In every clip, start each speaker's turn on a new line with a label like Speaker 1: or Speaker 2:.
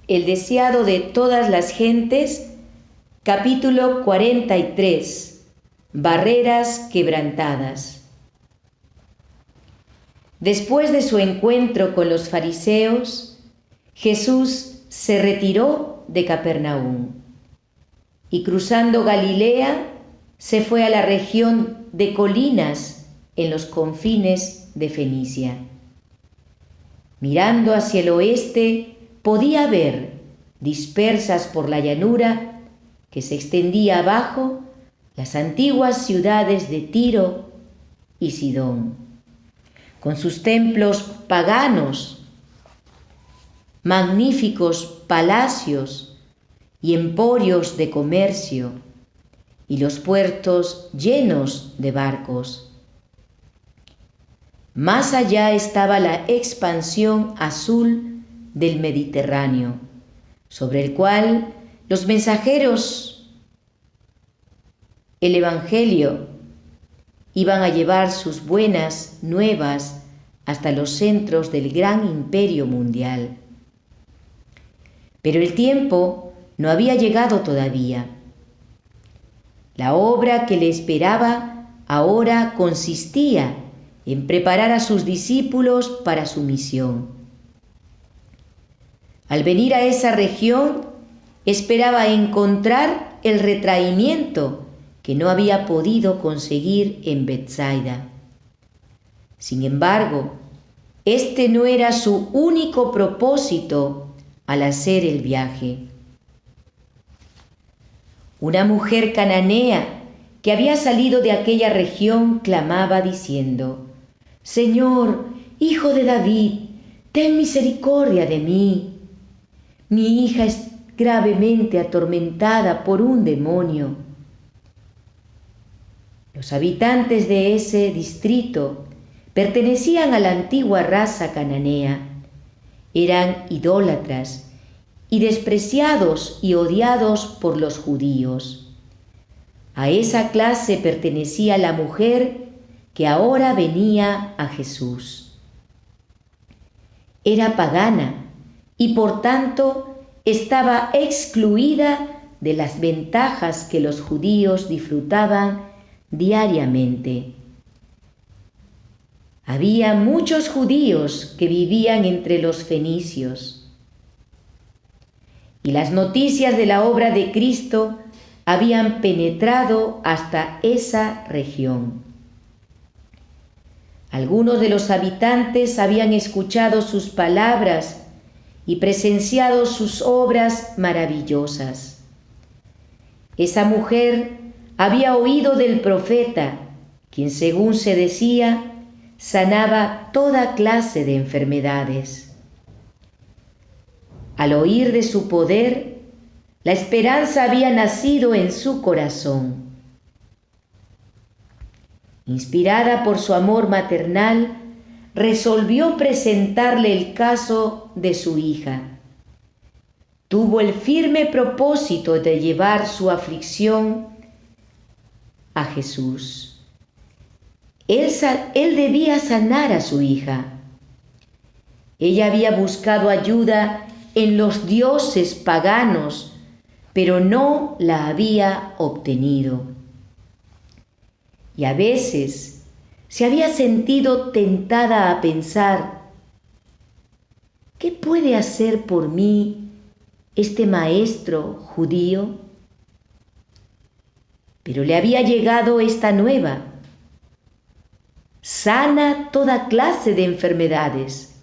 Speaker 1: El deseado de todas las gentes, capítulo 43. Barreras quebrantadas. Después de su encuentro con los fariseos, Jesús se retiró de Capernaum y, cruzando Galilea, se fue a la región de colinas en los confines de Fenicia. Mirando hacia el oeste, podía ver, dispersas por la llanura que se extendía abajo, las antiguas ciudades de Tiro y Sidón, con sus templos paganos, magníficos palacios y emporios de comercio, y los puertos llenos de barcos. Más allá estaba la expansión azul del Mediterráneo, sobre el cual los mensajeros, el Evangelio, iban a llevar sus buenas nuevas hasta los centros del gran imperio mundial. Pero el tiempo no había llegado todavía. La obra que le esperaba ahora consistía en preparar a sus discípulos para su misión. Al venir a esa región, esperaba encontrar el retraimiento que no había podido conseguir en Betsaida. Sin embargo, este no era su único propósito al hacer el viaje. Una mujer cananea que había salido de aquella región clamaba diciendo: «Señor, Hijo de David, ten misericordia de mí. Mi hija es gravemente atormentada por un demonio». Los habitantes de ese distrito pertenecían a la antigua raza cananea. Eran idólatras y despreciados y odiados por los judíos. A esa clase pertenecía la mujer que ahora venía a Jesús. Era pagana y por tanto estaba excluida de las ventajas que los judíos disfrutaban diariamente. Había muchos judíos que vivían entre los fenicios, y las noticias de la obra de Cristo habían penetrado hasta esa región. Algunos de los habitantes habían escuchado sus palabras y presenciado sus obras maravillosas. Esa mujer había oído del profeta, quien, según se decía, sanaba toda clase de enfermedades. Al oír de su poder, la esperanza había nacido en su corazón. Inspirada por su amor maternal, resolvió presentarle el caso de su hija. Tuvo el firme propósito de llevar su aflicción a Jesús. Él debía sanar a su hija. Ella había buscado ayuda en los dioses paganos, pero no la había obtenido. Y a veces se había sentido tentada a pensar: ¿qué puede hacer por mí este maestro judío? Pero le había llegado esta nueva: sana toda clase de enfermedades,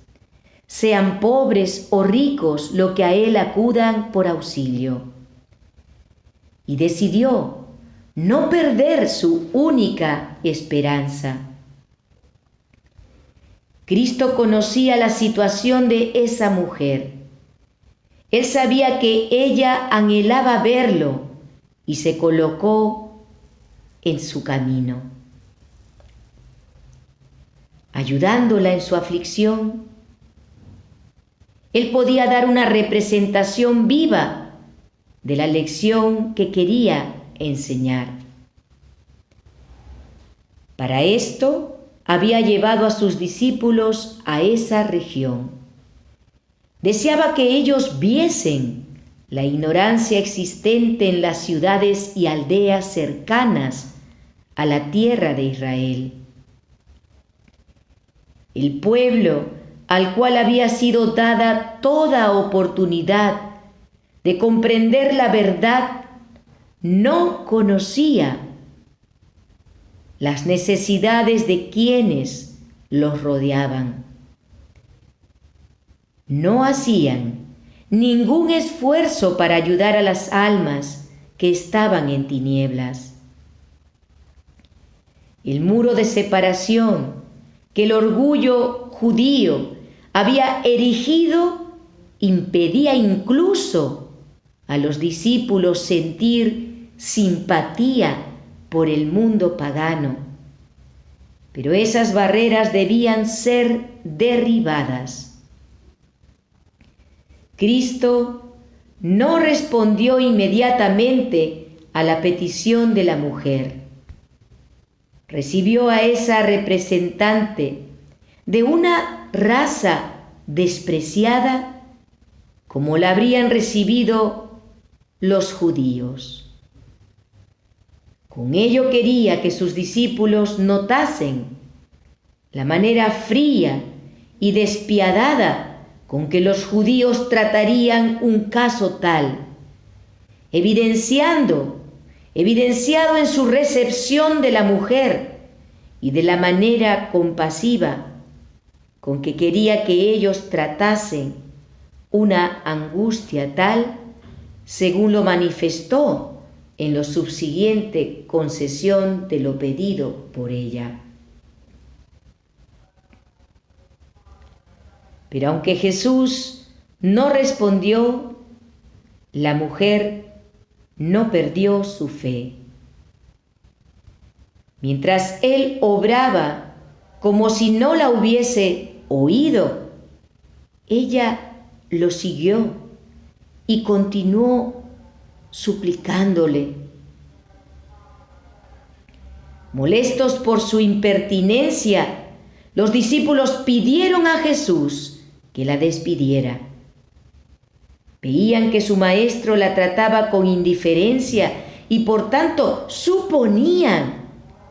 Speaker 1: sean pobres o ricos los que a él acudan por auxilio. Y decidió no perder su única esperanza. Cristo conocía la situación de esa mujer. Él sabía que ella anhelaba verlo y se colocó en su camino. Ayudándola en su aflicción, Él podía dar una representación viva de la lección que quería enseñar. Para esto había llevado a sus discípulos a esa región. Deseaba que ellos viesen la ignorancia existente en las ciudades y aldeas cercanas a la tierra de Israel. El pueblo al cual había sido dada toda oportunidad de comprender la verdad no conocía las necesidades de quienes los rodeaban. No hacían ningún esfuerzo para ayudar a las almas que estaban en tinieblas. El muro de separación que el orgullo judío había erigido impedía incluso a los discípulos sentir simpatía por el mundo pagano. Pero esas barreras debían ser derribadas. Cristo no respondió inmediatamente a la petición de la mujer. Recibió a esa representante de una raza despreciada como la habrían recibido los judíos. Con ello quería que sus discípulos notasen la manera fría y despiadada con que los judíos tratarían un caso tal, evidenciado en su recepción de la mujer y de la manera compasiva con que quería que ellos tratasen una angustia tal, según lo manifestó en la subsiguiente concesión de lo pedido por ella. Pero aunque Jesús no respondió, la mujer no perdió su fe. Mientras él obraba como si no la hubiese oído, ella lo siguió y continuó suplicándole. Molestos por su impertinencia, los discípulos pidieron a Jesús que la despidiera. Veían que su maestro la trataba con indiferencia y por tanto suponían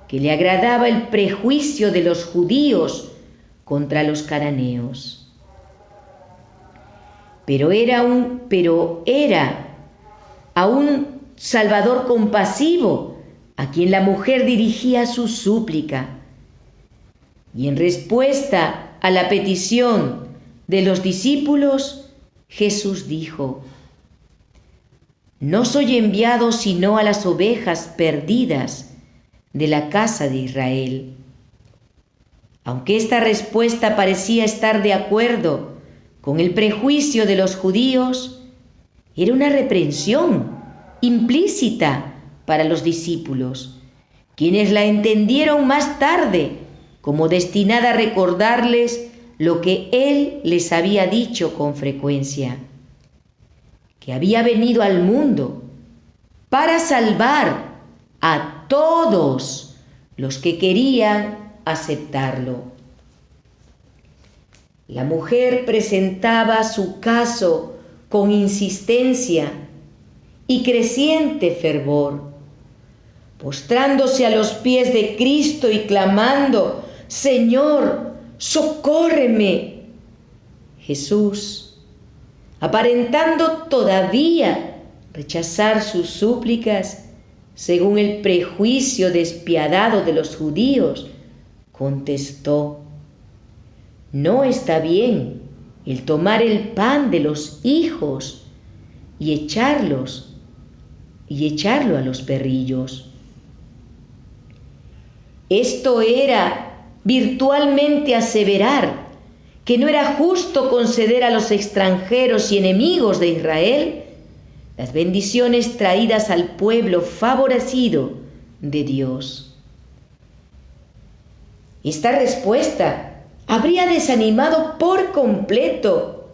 Speaker 1: que le agradaba el prejuicio de los judíos contra los cananeos. Pero era a un Salvador compasivo a quien la mujer dirigía su súplica. Y en respuesta a la petición de los discípulos, Jesús dijo: «No soy enviado sino a las ovejas perdidas de la casa de Israel». Aunque esta respuesta parecía estar de acuerdo con el prejuicio de los judíos, era una reprensión implícita para los discípulos, quienes la entendieron más tarde como destinada a recordarles lo que él les había dicho con frecuencia, que había venido al mundo para salvar a todos los que querían aceptarlo. La mujer presentaba su caso con insistencia y creciente fervor, postrándose a los pies de Cristo y clamando: «Señor, socórreme». Jesús, aparentando todavía rechazar sus súplicas según el prejuicio despiadado de los judíos, contestó: «No está bien el tomar el pan de los hijos y echarlo a los perrillos». Esto era virtualmente aseverar que no era justo conceder a los extranjeros y enemigos de Israel las bendiciones traídas al pueblo favorecido de Dios. Esta respuesta habría desanimado por completo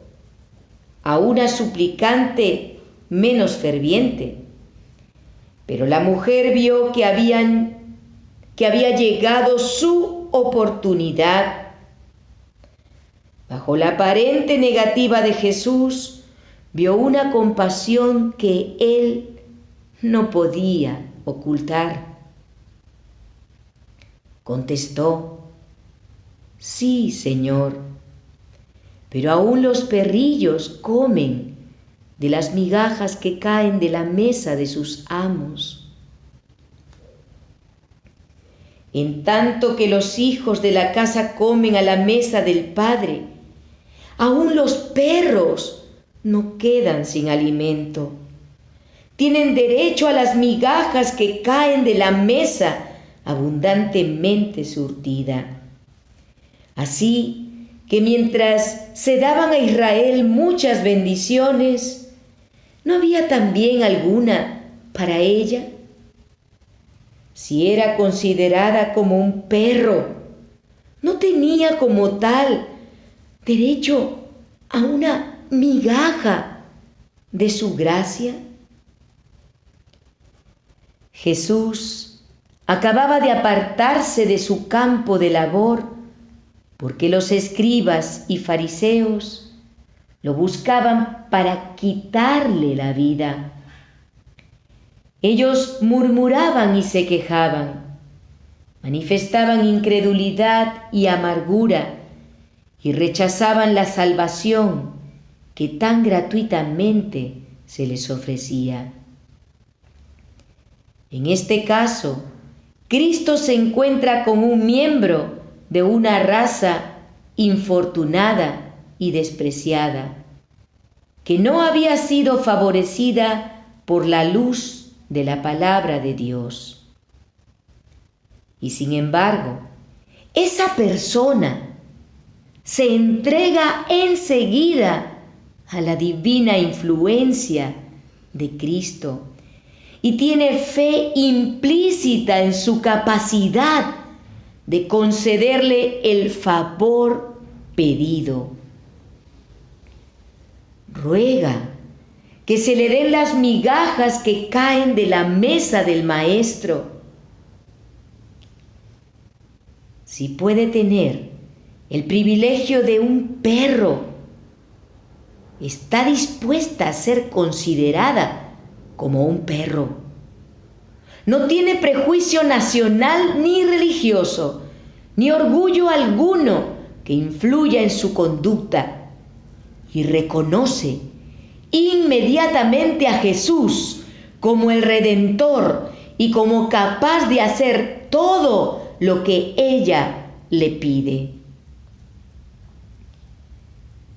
Speaker 1: a una suplicante menos ferviente, pero la mujer vio que había llegado su oportunidad. Bajo la aparente negativa de Jesús, vio una compasión que él no podía ocultar. Contestó: sí, Señor, pero aún los perrillos comen de las migajas que caen de la mesa de sus amos. En tanto que los hijos de la casa comen a la mesa del Padre, aún los perros no quedan sin alimento. Tienen derecho a las migajas que caen de la mesa abundantemente surtida. Así que mientras se daban a Israel muchas bendiciones, ¿no había también alguna para ella? Si era considerada como un perro, ¿no tenía como tal derecho a una migaja de su gracia? Jesús acababa de apartarse de su campo de labor porque los escribas y fariseos lo buscaban para quitarle la vida. Ellos murmuraban y se quejaban, manifestaban incredulidad y amargura y rechazaban la salvación que tan gratuitamente se les ofrecía. En este caso, Cristo se encuentra con un miembro de una raza infortunada y despreciada, que no había sido favorecida por la luz de la palabra de Dios. Y sin embargo, esa persona se entrega enseguida a la divina influencia de Cristo y tiene fe implícita en su capacidad de concederle el favor pedido. Ruega que se le den las migajas que caen de la mesa del Maestro. Si puede tener el privilegio de un perro, está dispuesta a ser considerada como un perro. No tiene prejuicio nacional ni religioso, ni orgullo alguno que influya en su conducta, y reconoce inmediatamente a Jesús como el Redentor y como capaz de hacer todo lo que ella le pide.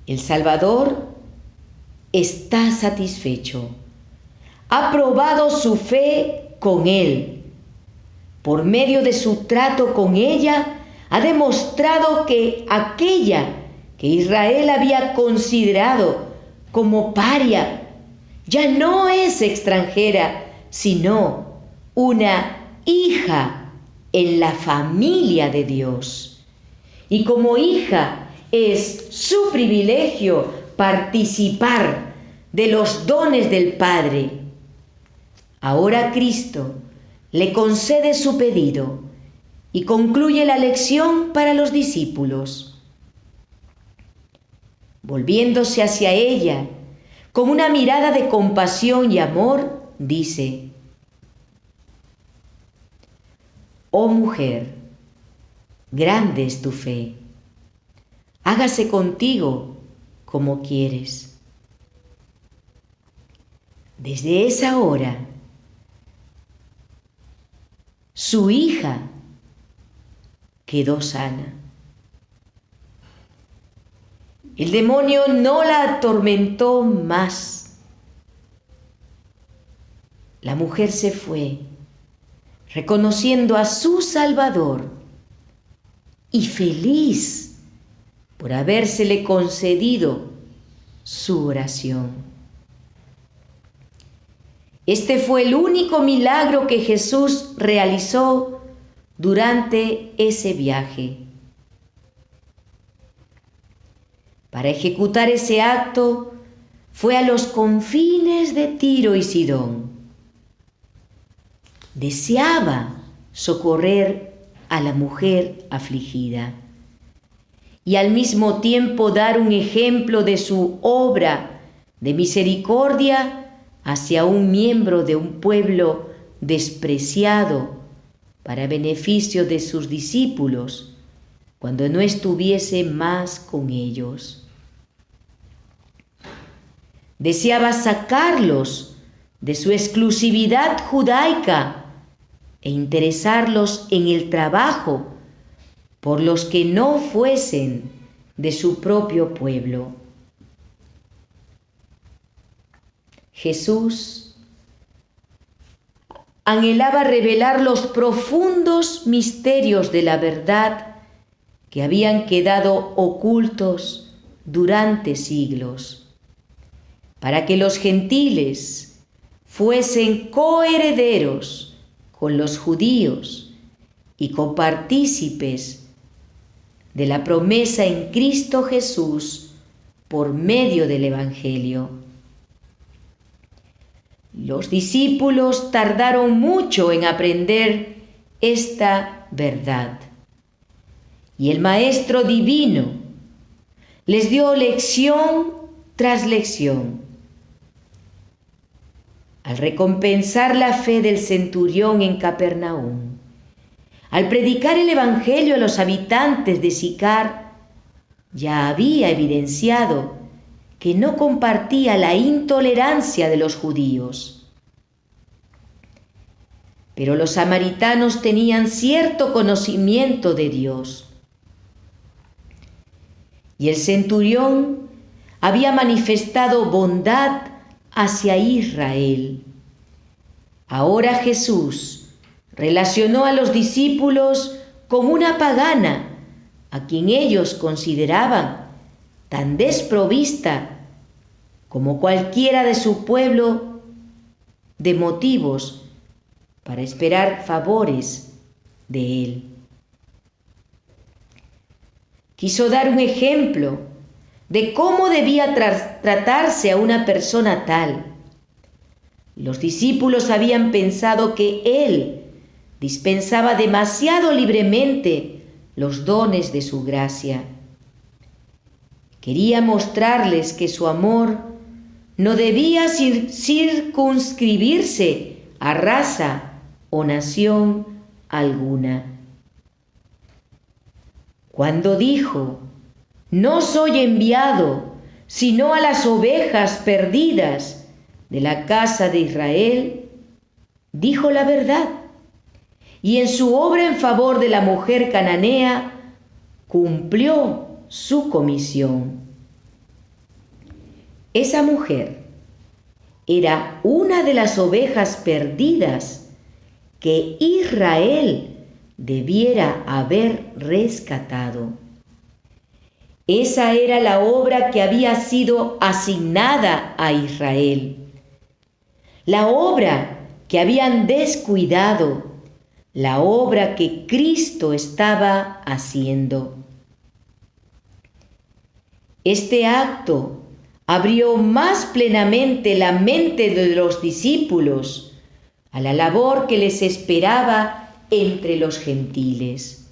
Speaker 1: El Salvador está satisfecho. Ha probado su fe con él. Por medio de su trato con ella, ha demostrado que aquella que Israel había considerado como paria ya no es extranjera, sino una hija en la familia de Dios. Y como hija es su privilegio participar de los dones del Padre. Ahora Cristo le concede su pedido y concluye la lección para los discípulos. Volviéndose hacia ella, con una mirada de compasión y amor, dice: oh mujer, grande es tu fe, hágase contigo como quieres. Desde esa hora, su hija quedó sana. El demonio no la atormentó más. La mujer se fue, reconociendo a su Salvador y feliz por habérsele concedido su oración. Este fue el único milagro que Jesús realizó durante ese viaje. Para ejecutar ese acto, fue a los confines de Tiro y Sidón. Deseaba socorrer a la mujer afligida y al mismo tiempo dar un ejemplo de su obra de misericordia hacia un miembro de un pueblo despreciado para beneficio de sus discípulos cuando no estuviese más con ellos. Deseaba sacarlos de su exclusividad judaica e interesarlos en el trabajo por los que no fuesen de su propio pueblo. Jesús anhelaba revelar los profundos misterios de la verdad que habían quedado ocultos durante siglos, para que los gentiles fuesen coherederos con los judíos y copartícipes de la promesa en Cristo Jesús por medio del Evangelio. Los discípulos tardaron mucho en aprender esta verdad, y el Maestro Divino les dio lección tras lección. Al recompensar la fe del centurión en Capernaum, al predicar el Evangelio a los habitantes de Sicar, ya había evidenciado que no compartía la intolerancia de los judíos. Pero los samaritanos tenían cierto conocimiento de Dios. Y el centurión había manifestado bondad hacia Israel. Ahora Jesús relacionó a los discípulos con una pagana, a quien ellos consideraban tan desprovista como cualquiera de su pueblo de motivos para esperar favores de él. Quiso dar un ejemplo de cómo debía tratarse a una persona tal. Los discípulos habían pensado que él dispensaba demasiado libremente los dones de su gracia. Quería mostrarles que su amor no debía circunscribirse a raza o nación alguna. Cuando dijo: "No soy enviado sino a las ovejas perdidas de la casa de Israel", dijo la verdad, y en su obra en favor de la mujer cananea cumplió su comisión. Esa mujer era una de las ovejas perdidas que Israel debiera haber rescatado. Esa era la obra que había sido asignada a Israel, la obra que habían descuidado, la obra que Cristo estaba haciendo. Este acto abrió más plenamente la mente de los discípulos a la labor que les esperaba entre los gentiles.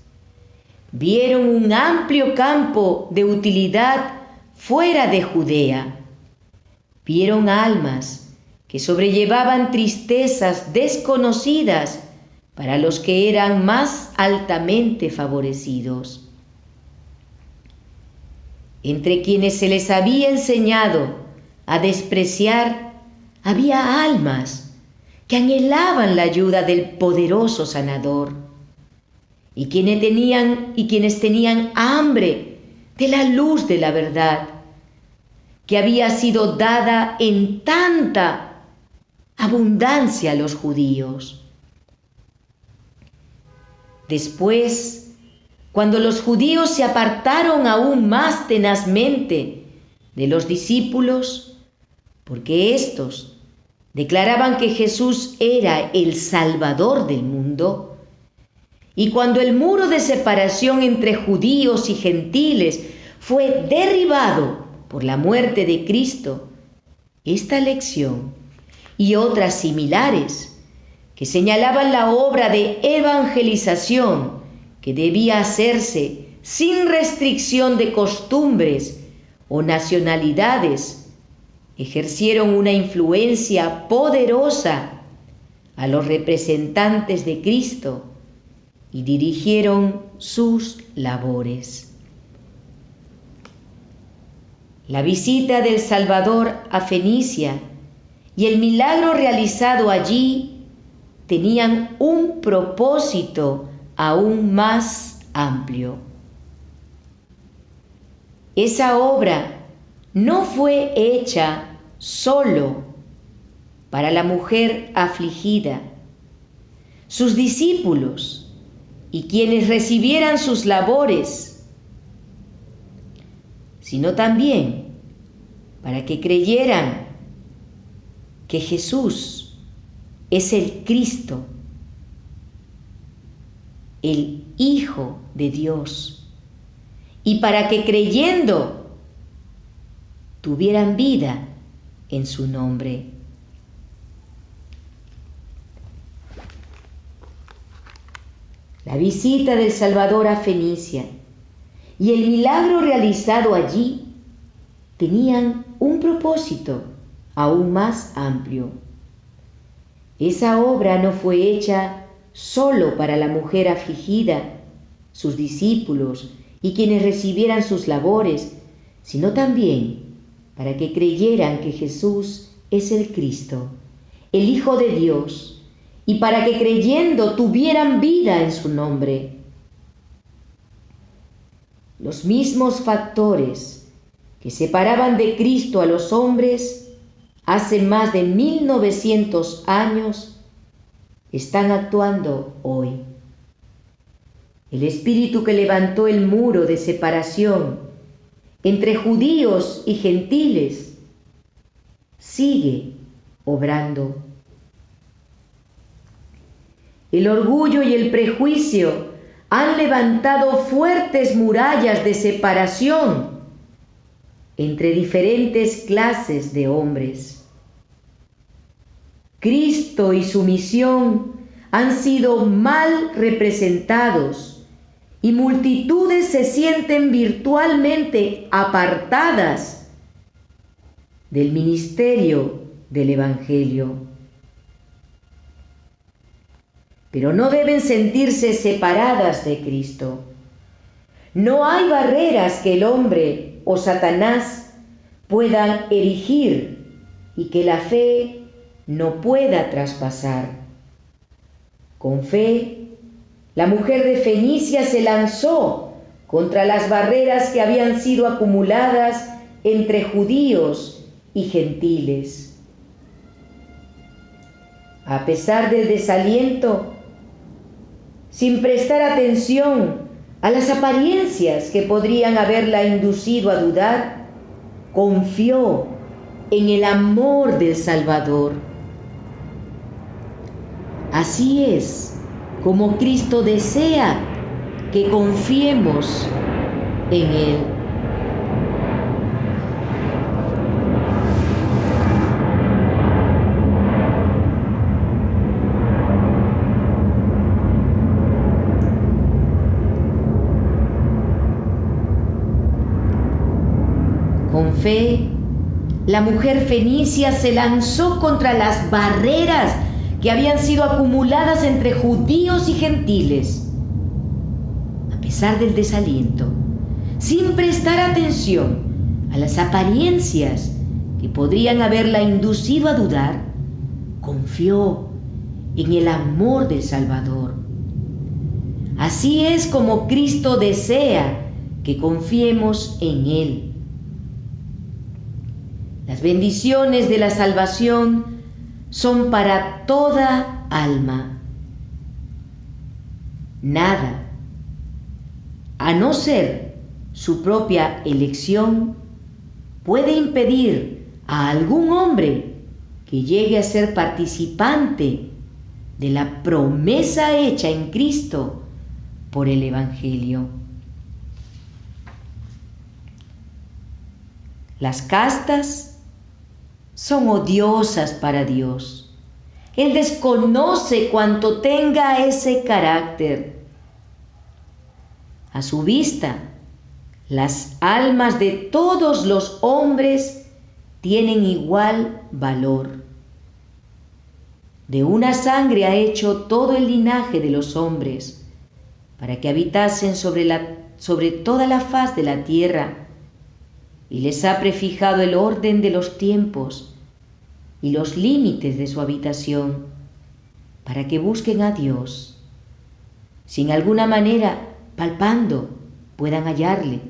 Speaker 1: Vieron un amplio campo de utilidad fuera de Judea. Vieron almas que sobrellevaban tristezas desconocidas para los que eran más altamente favorecidos. Entre quienes se les había enseñado a despreciar, había almas que anhelaban la ayuda del poderoso sanador, y quienes tenían hambre de la luz de la verdad, que había sido dada en tanta abundancia a los judíos. Después, cuando los judíos se apartaron aún más tenazmente de los discípulos, porque éstos declaraban que Jesús era el Salvador del mundo, y cuando el muro de separación entre judíos y gentiles fue derribado por la muerte de Cristo, esta lección y otras similares que señalaban la obra de evangelización que debía hacerse sin restricción de costumbres o nacionalidades, ejercieron una influencia poderosa a los representantes de Cristo y dirigieron sus labores. La visita del Salvador a Fenicia y el milagro realizado allí tenían un propósito aún más amplio. Esa obra no fue hecha solo para la mujer afligida, sus discípulos y quienes recibieran sus labores, sino también para que creyeran que Jesús es el Cristo, el Hijo de Dios, y para que creyendo tuvieran vida en su nombre. La visita del Salvador a Fenicia y el milagro realizado allí tenían un propósito aún más amplio. Esa obra no fue hecha solo para la mujer afligida, sus discípulos y quienes recibieran sus labores, sino también para que creyeran que Jesús es el Cristo, el Hijo de Dios, y para que creyendo tuvieran vida en su nombre. Los mismos factores que separaban de Cristo a los hombres hace más de 1900 años están actuando hoy. El espíritu que levantó el muro de separación entre judíos y gentiles sigue obrando. El orgullo y el prejuicio han levantado fuertes murallas de separación entre diferentes clases de hombres. Cristo y su misión han sido mal representados y multitudes se sienten virtualmente apartadas del ministerio del Evangelio. Pero no deben sentirse separadas de Cristo. No hay barreras que el hombre o Satanás puedan erigir y que la fe no pueda traspasar. Con fe, la mujer de Fenicia se lanzó contra las barreras que habían sido acumuladas entre judíos y gentiles. A pesar del desaliento, sin prestar atención a las apariencias que podrían haberla inducido a dudar, confió en el amor del Salvador. Así es como Cristo desea que confiemos en Él. Con fe, la mujer fenicia se lanzó contra las barreras que habían sido acumuladas entre judíos y gentiles. A pesar del desaliento, sin prestar atención a las apariencias que podrían haberla inducido a dudar, confió en el amor del Salvador. Así es como Cristo desea que confiemos en Él. Las bendiciones de la salvación son para toda alma. Nada, a no ser su propia elección, puede impedir a algún hombre que llegue a ser participante de la promesa hecha en Cristo por el Evangelio. Las castas son odiosas para Dios. Él desconoce cuanto tenga ese carácter. A su vista, las almas de todos los hombres tienen igual valor. De una sangre ha hecho todo el linaje de los hombres, para que habitasen sobre toda la faz de la tierra, y les ha prefijado el orden de los tiempos y los límites de su habitación, para que busquen a Dios. Si en alguna manera, palpando, puedan hallarle,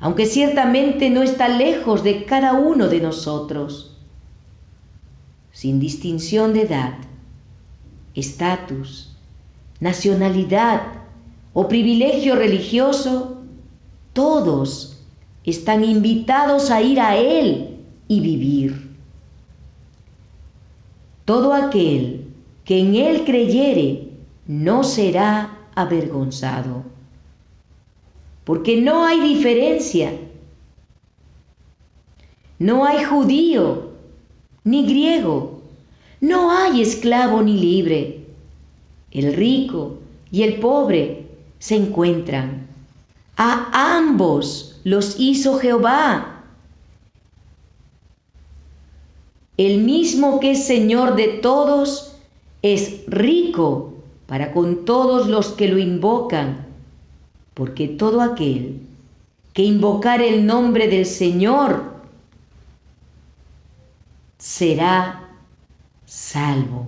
Speaker 1: aunque ciertamente no está lejos de cada uno de nosotros. Sin distinción de edad, estatus, nacionalidad o privilegio religioso, todos están invitados a ir a Él y vivir. Todo aquel que en Él creyere no será avergonzado, porque no hay diferencia, no hay judío ni griego, no hay esclavo ni libre, el rico y el pobre se encuentran. A ambos los hizo Jehová, el mismo que es Señor de todos, es rico para con todos los que lo invocan, porque todo aquel que invocar el nombre del Señor será salvo.